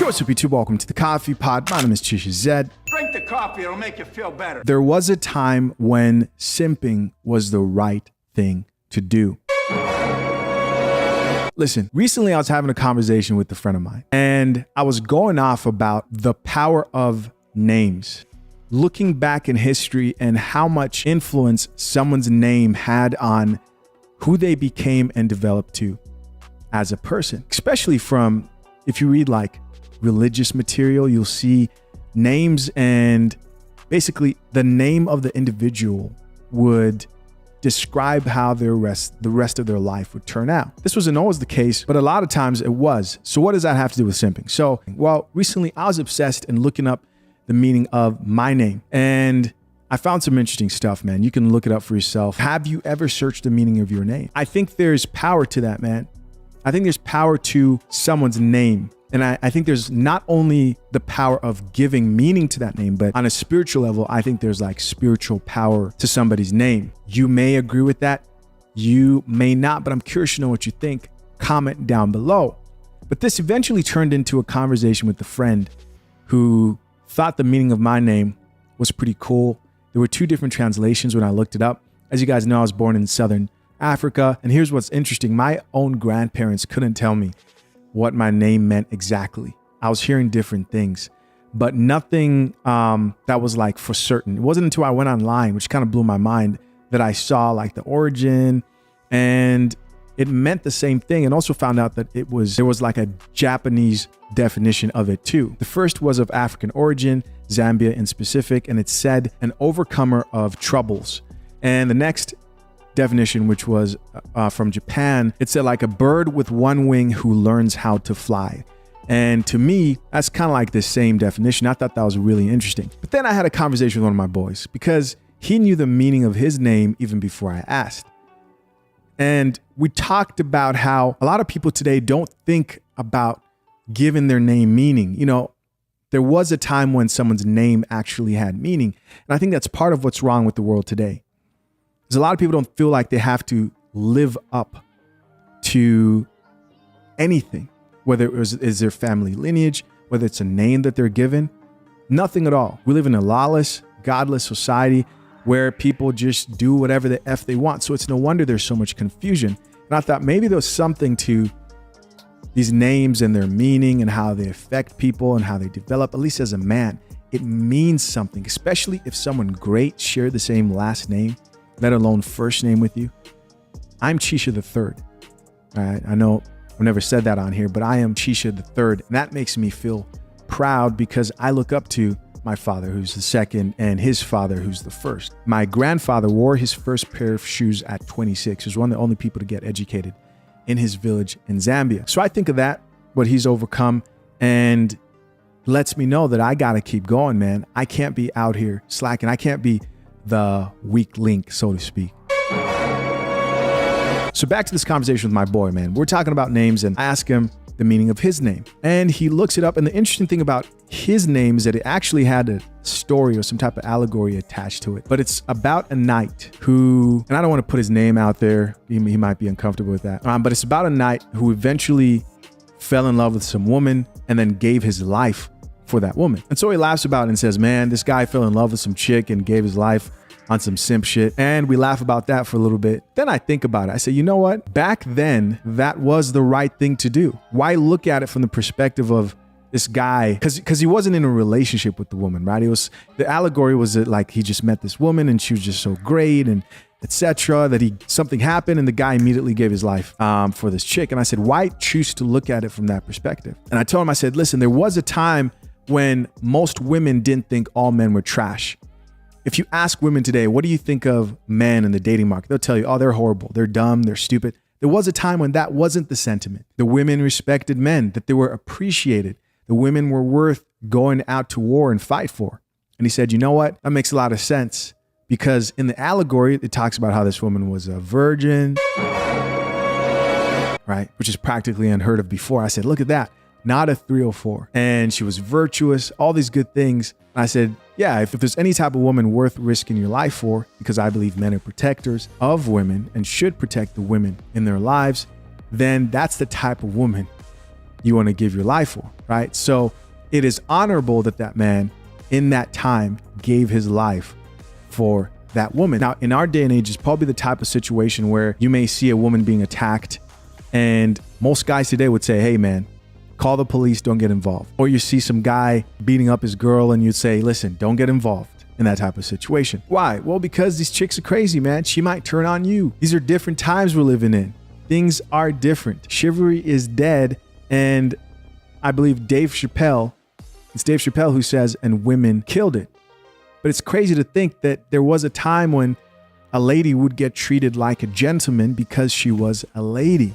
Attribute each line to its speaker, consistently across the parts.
Speaker 1: What's up, YouTube? Welcome to the Coffee Pod. My name is Chisha Zed.
Speaker 2: Drink the coffee, it'll make you feel better.
Speaker 1: There was a time when simping was the right thing to do. Listen, recently I was having a conversation with a friend of mine, and I was going off about the power of names. Looking back in history and how much influence someone's name had on who they became and developed to as a person, especially from, if you read like religious material, you'll see names, and basically the name of the individual would describe how the rest of their life would turn out. This wasn't always the case, but a lot of times it was. So what does that have to do with simping? So, well, recently I was obsessed and looking up the meaning of my name, and I found some interesting stuff, man. You can look it up for yourself. Have you ever searched the meaning of your name? I think there's power to that, man. I think there's power to someone's name. And I think there's not only the power of giving meaning to that name, but on a spiritual level, I think there's like spiritual power to somebody's name. You may agree with that. You may not, but I'm curious to know what you think. Comment down below. But this eventually turned into a conversation with a friend who thought the meaning of my name was pretty cool. There were two different translations when I looked it up. As you guys know, I was born in Southern Africa. And here's what's interesting. My own grandparents couldn't tell me what my name meant exactly. I was hearing different things, but nothing that was like for certain. It wasn't until I went online, which kind of blew my mind, that I saw like the origin, and it meant the same thing, and also found out that there was like a Japanese definition of it too. The first was of African origin, Zambia in specific, and it said an overcomer of troubles. And the next definition, which was from Japan, it said like a bird with one wing who learns how to fly. And to me, that's kind of like the same definition. I thought that was really interesting. But then I had a conversation with one of my boys because he knew the meaning of his name even before I asked. And we talked about how a lot of people today don't think about giving their name meaning. You know, there was a time when someone's name actually had meaning. And I think that's part of what's wrong with the world today. Because a lot of people don't feel like they have to live up to anything, whether is their family lineage, whether it's a name that they're given, nothing at all. We live in a lawless, godless society where people just do whatever the F they want. So it's no wonder there's so much confusion. And I thought maybe there was something to these names and their meaning and how they affect people and how they develop, at least as a man. It means something, especially if someone great shared the same last name, let alone first name with you. I'm Chisha the Third. All right, I know I've never said that on here, but I am Chisha the Third. And that makes me feel proud because I look up to my father, who's the second, and his father, who's the first. My grandfather wore his first pair of shoes at 26. He was one of the only people to get educated in his village in Zambia. So I think of that, what he's overcome, and lets me know that I gotta keep going, man. I can't be out here slacking. I can't be the weak link, so to speak. So back to this conversation with my boy, man. We're talking about names, and I ask him the meaning of his name, and he looks it up. And the interesting thing about his name is that it actually had a story or some type of allegory attached to it. But it's about a knight who, and I don't want to put his name out there. He might be uncomfortable with that. But it's about a knight who eventually fell in love with some woman and then gave his life for that woman. And so he laughs about it and says, man, this guy fell in love with some chick and gave his life on some simp shit. And we laugh about that for a little bit. Then I think about it. I say, you know what? Back then, that was the right thing to do. Why look at it from the perspective of this guy? Because he wasn't in a relationship with the woman, right? The allegory was that like he just met this woman and she was just so great and etc. that something happened and the guy immediately gave his life for this chick. And I said, why choose to look at it from that perspective? And I told him, I said, listen, there was a time when most women didn't think all men were trash. If you ask women today, what do you think of men in the dating market? They'll tell you, oh, they're horrible. They're dumb. They're stupid. There was a time when that wasn't the sentiment. The women respected men, that they were appreciated. The women were worth going out to war and fight for. And he said, you know what? That makes a lot of sense because in the allegory, it talks about how this woman was a virgin, right? Which is practically unheard of before. I said, look at that. Not a 304. And she was virtuous, all these good things. And I said, yeah, if there's any type of woman worth risking your life for, because I believe men are protectors of women and should protect the women in their lives, then that's the type of woman you want to give your life for, right? So it is honorable that that man in that time gave his life for that woman. Now, in our day and age, it's probably the type of situation where you may see a woman being attacked, and most guys today would say, hey man, call the police, don't get involved. Or you see some guy beating up his girl and you'd say, listen, don't get involved in that type of situation. Why? Well, because these chicks are crazy, man. She might turn on you. These are different times we're living in. Things are different. Chivalry is dead. And I believe it's Dave Chappelle who says, and women killed it. But it's crazy to think that there was a time when a lady would get treated like a gentleman because she was a lady.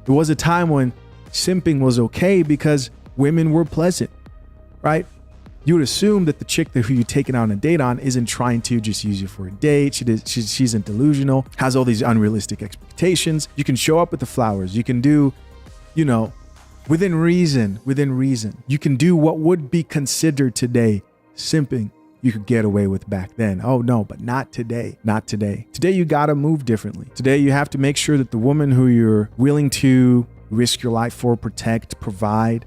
Speaker 1: There was a time when simping was okay because women were pleasant, right? You would assume that the chick who you're taking out on a date on isn't trying to just use you for a date. She isn't delusional, has all these unrealistic expectations. You can show up with the flowers. You can do, within reason. You can do what would be considered today simping. You could get away with back then. Oh no, but not today. Not today. Today you gotta move differently. Today you have to make sure that the woman who you're willing to risk your life for, protect, provide,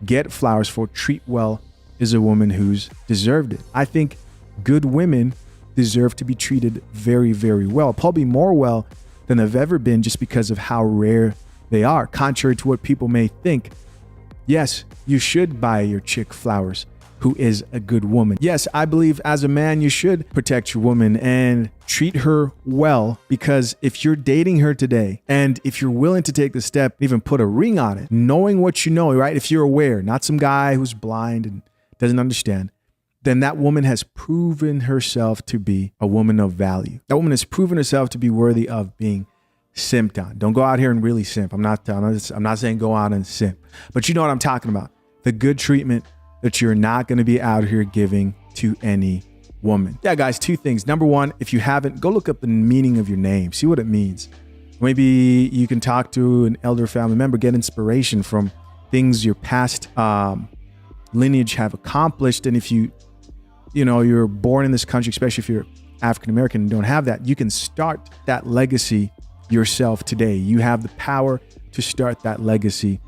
Speaker 1: get flowers for, treat well, is a woman who's deserved it. I think good women deserve to be treated very, very well, probably more well than they've ever been, just because of how rare they are. Contrary to what people may think, yes, you should buy your chick flowers who is a good woman. Yes, I believe as a man, you should protect your woman and treat her well, because if you're dating her today and if you're willing to take the step, even put a ring on it, knowing what you know, right? If you're aware, not some guy who's blind and doesn't understand, then that woman has proven herself to be a woman of value. That woman has proven herself to be worthy of being simped on. Don't go out here and really simp. I'm not saying go out and simp, but you know what I'm talking about. The good treatment that you're not going to be out here giving to any woman. Yeah, guys, two things. Number one, if you haven't, go look up the meaning of your name. See what it means. Maybe you can talk to an elder family member, get inspiration from things your past lineage have accomplished. And if you're born in this country, especially if you're African American and don't have that, you can start that legacy yourself today. You have the power to start that legacy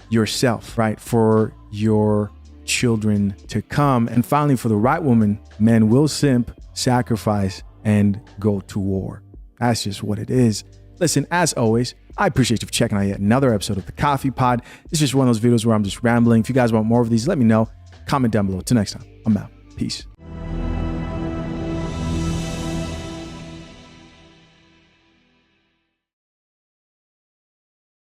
Speaker 1: yourself, right? For your children to come. And finally, for the right woman, men will simp, sacrifice, and go to war. That's just what it is. Listen, as always, I appreciate you for checking out yet another episode of The Coffee Pod. It's just one of those videos where I'm just rambling. If you guys want more of these, let me know. Comment down below. Till next time, I'm out. Peace.